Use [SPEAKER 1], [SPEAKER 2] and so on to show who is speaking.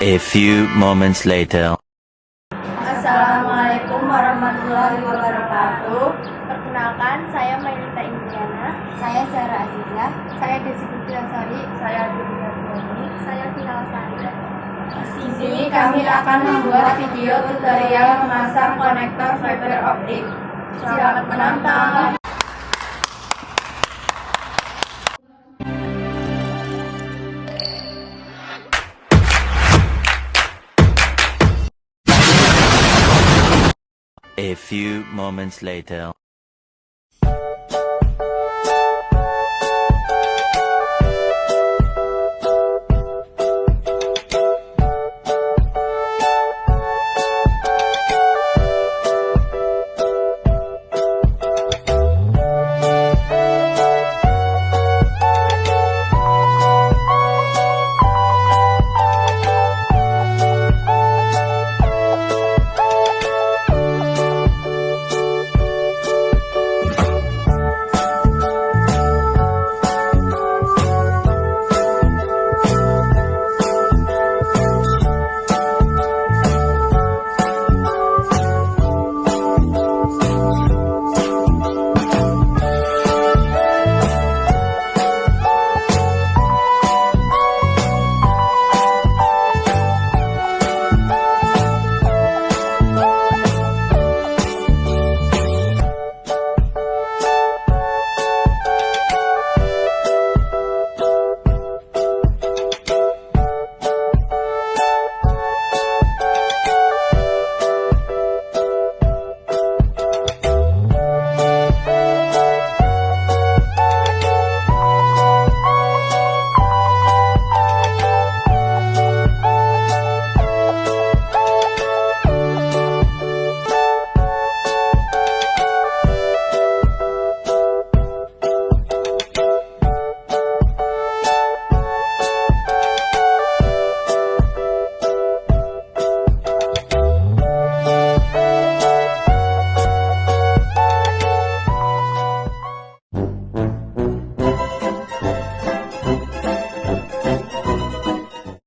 [SPEAKER 1] A few moments later.
[SPEAKER 2] Assalamualaikum warahmatullahi wabarakatuh.
[SPEAKER 3] Perkenalkan, saya Mailita Indiana.
[SPEAKER 2] Saya Sarah Azizah.
[SPEAKER 3] Saya Desi Putriasari. Saya Dunia Tuani. Saya Final Sari.
[SPEAKER 2] Di sini kami akan membuat video tutorial memasang konektor fiber optik. Selamat menonton.
[SPEAKER 1] A few moments later.